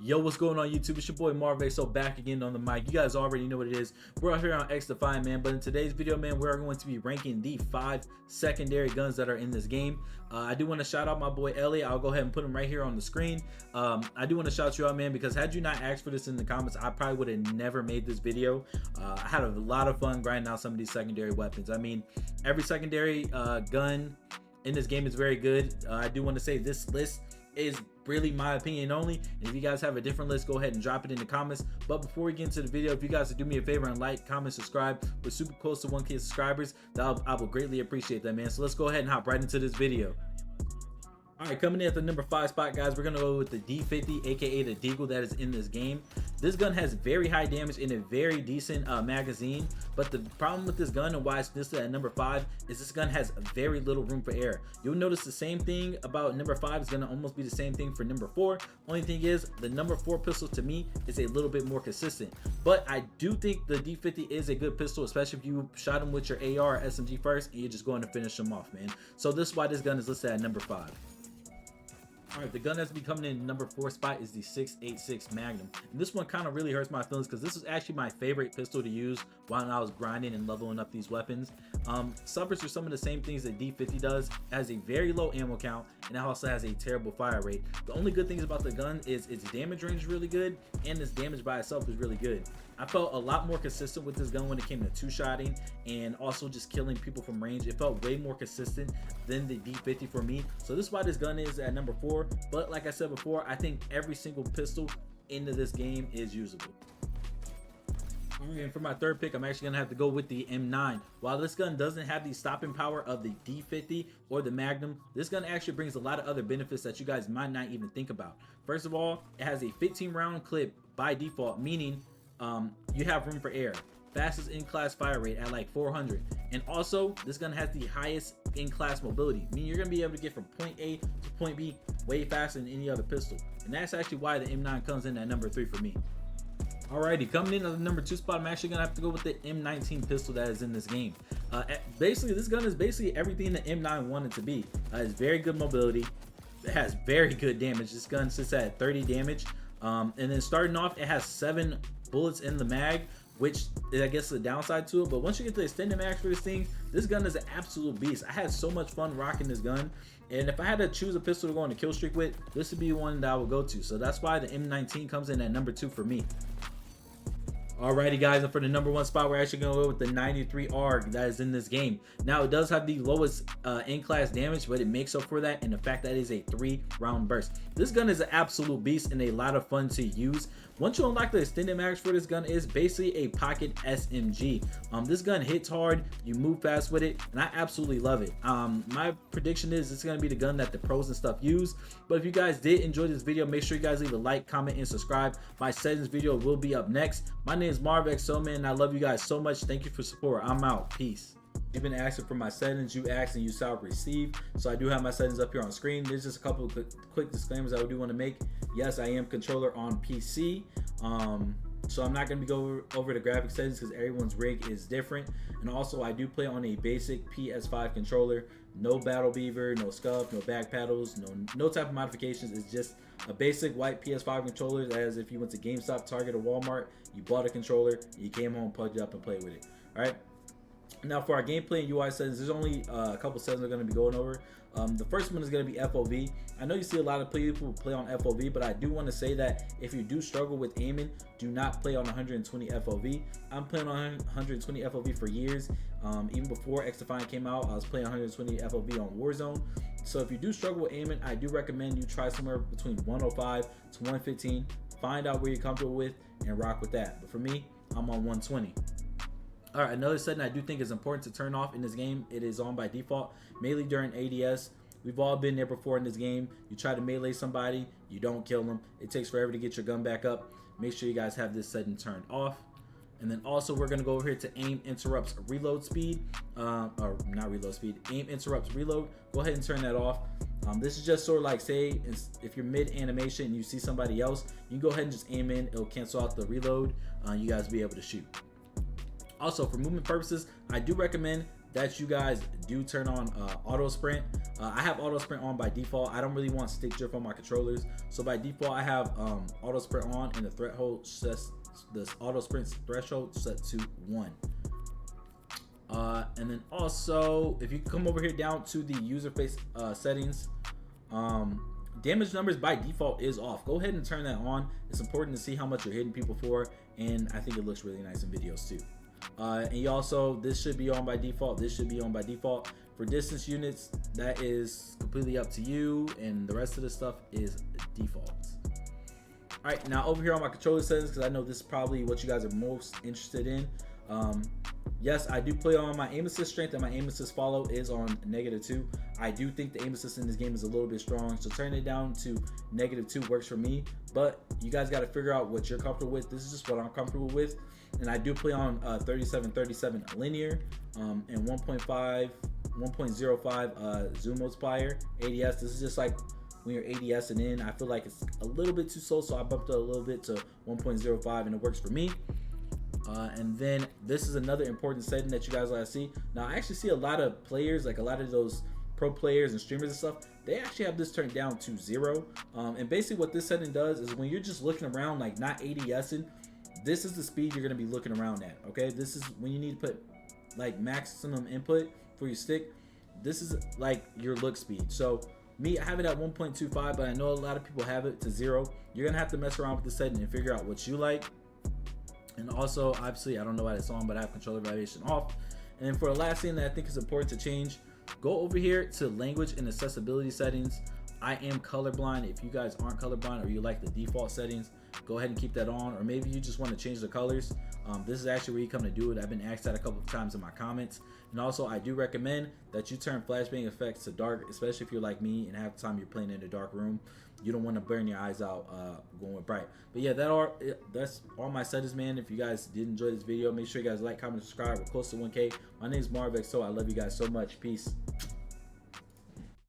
Yo, what's going on YouTube? It's your boy Marve, so back again on the mic. You guys already know what it is. We're out here on XDEFIANT, man. But in today's video, man, we're going to be ranking the 5 secondary guns that are in this game. I do want to shout out my boy Elliot. I'll go ahead and put him right here on the screen. I do want to shout you out, man, because had you not asked for this in the comments, I probably would have never made this video. I had a lot of fun grinding out some of these secondary weapons. I mean, every secondary gun in this game is very good. I do want to say this list is really my opinion only, and if you guys have a different list, go ahead and drop it in the comments. But before we get into the video, if you guys would do me a favor and like, comment, subscribe, we're super close to 1K subscribers. I will greatly appreciate that, man. So let's go ahead and hop right into this video. All right, coming in at the number 5 spot, guys, we're gonna go with the D50, aka the Deagle, that is in this game. This gun has very high damage and a very decent magazine, but the problem with this gun and why it's listed at number 5 is this gun has very little room for error. You'll notice the same thing about number 5 is gonna almost be the same thing for number 4. Only thing is, the number 4 pistol to me is a little bit more consistent, but I do think the D50 is a good pistol, especially if you shot him with your AR or SMG first and you're just going to finish him off, man. So this is why this gun is listed at number 5. All right, the gun that's becoming in number 4 spot is the 6.86 Magnum. And this one kind of really hurts my feelings because this was actually my favorite pistol to use while I was grinding and leveling up these weapons. Suffers from some of the same things that D50 does. It has a very low ammo count, and it also has a terrible fire rate. The only good things about the gun is its damage range is really good, and its damage by itself is really good. I felt a lot more consistent with this gun when it came to two-shotting and also just killing people from range. It felt way more consistent than the D50 for me. So this is why this gun is at number 4. But like I said before, I think every single pistol into this game is usable. And for my third pick, I'm actually gonna have to go with the M9. While this gun doesn't have the stopping power of the D50 or the Magnum, this gun actually brings a lot of other benefits that you guys might not even think about. First of all, it has a 15 round clip by default, meaning you have room for error. Fastest in-class fire rate at like 400, and also this gun has the highest in-class mobility, meaning you're gonna be able to get from point A to point B way faster than any other pistol, and that's actually why the M9 comes in at number 3 for me. Alrighty, coming in at the number 2 spot, I'm actually gonna have to go with the M19 pistol that is in this game. Basically, this gun is basically everything the M9 wanted to be. It's very good mobility, it has very good damage. This gun sits at 30 damage, and then starting off, it has 7 bullets in the mag, which is, I guess, the downside to it. But once you get the extended mag for this thing, this gun is an absolute beast. I had so much fun rocking this gun, and if I had to choose a pistol to go on a kill streak with, this would be one that I would go to. So that's why the M19 comes in at number 2 for me. Alrighty, guys, and for the number 1 spot, we're actually gonna go with the 93 ARG that is in this game. Now, it does have the lowest in-class damage, but it makes up for that in the fact that it is a 3-round burst. This gun is an absolute beast and a lot of fun to use. Once you unlock the extended mags for this gun, is basically a pocket SMG. This gun hits hard, you move fast with it, and I absolutely love it. My prediction is it's gonna be the gun that the pros and stuff use. But if you guys did enjoy this video, make sure you guys leave a like, comment, and subscribe. My settings video will be up next. My name is Marv XO, man, and I love you guys so much. Thank you for support. I'm out. Peace. You've been asking for my settings, you asked and you shall receive. So I do have my settings up here on screen. There's just a couple of quick disclaimers I do want to make. Yes, I am controller on PC. So I'm not going to be going over the graphic settings because everyone's rig is different. And also I do play on a basic PS5 controller. No battle beaver, no scuff, no back paddles, no type of modifications. It's just a basic white PS5 controller, as if you went to GameStop, Target, or Walmart, you bought a controller, you came home, plugged it up, and played with it. All right. Now for our gameplay and UI settings, there's only a couple settings we're going to be going over. The first one is going to be FOV. I know you see a lot of people play on FOV, but I do want to say that if you do struggle with aiming, do not play on 120 FOV. I'm playing on 120 FOV for years. Even before XDEFIANT came out, I was playing 120 FOV on Warzone. So if you do struggle with aiming, I do recommend you try somewhere between 105 to 115. Find out where you're comfortable with and rock with that. But for me, I'm on 120. All right, another setting I do think is important to turn off in this game. It is on by default, mainly during ADS. We've all been there before in this game. You try to melee somebody, you don't kill them. It takes forever to get your gun back up. Make sure you guys have this setting turned off. And then also we're gonna go over here to aim interrupts reload speed, or not reload speed, aim interrupts reload. Go ahead and turn that off. This is just sort of like, say if you're mid animation and you see somebody else, you can go ahead and just aim in. It'll cancel out the reload. You guys will be able to shoot. Also, for movement purposes, I do recommend that you guys do turn on auto sprint. I have auto sprint on by default. I don't really want stick drift on my controllers, so by default I have auto sprint on, and the threshold sets this auto sprint threshold set to 1. And then also, if you come over here down to the user face settings, damage numbers by default is off. Go ahead and turn that on. It's important to see how much you're hitting people for, and I think it looks really nice in videos too. And you also, this should be on by default. This should be on by default. For distance units, that is completely up to you, and the rest of the stuff is default. All right, now over here on my controller settings, because I know this is probably what you guys are most interested in. Yes, I do play on my aim assist strength, and my aim assist follow is on -2. I do think the aim assist in this game is a little bit strong, so turning it down to -2 works for me. But you guys got to figure out what you're comfortable with. This is just what I'm comfortable with, and I do play on 37 linear and 1.05 zoom multiplier ADS. This is just like when you're ADSing in. I feel like it's a little bit too slow, so I bumped it a little bit to 1.05, and it works for me. And then this is another important setting that you guys gotta see. Now I actually see a lot of players, like a lot of those pro players and streamers and stuff, they actually have this turned down to 0. And basically what this setting does is when you're just looking around, like not ADSing, this is the speed you're gonna be looking around at. Okay, this is when you need to put like maximum input for your stick. This is like your look speed. So me, I have it at 1.25, but I know a lot of people have it to 0. You're gonna have to mess around with the setting and figure out what you like. And also, obviously, I don't know why it's on, but I have controller variation off. And then for the last thing that I think is important to change, go over here to language and accessibility settings. I am colorblind. If you guys aren't colorblind or you like the default settings, go ahead and keep that on. Or maybe you just want to change the colors. This is actually where you come to do it. I've been asked that a couple of times in my comments. And also, I do recommend that you turn flashbang effects to dark, especially if you're like me and half the time you're playing in a dark room. You don't want to burn your eyes out going with bright. But yeah, that's all my settings, man. If you guys did enjoy this video, make sure you guys like, comment, subscribe. We're close to 1K. My name is XDEFIANT. I love you guys so much. Peace.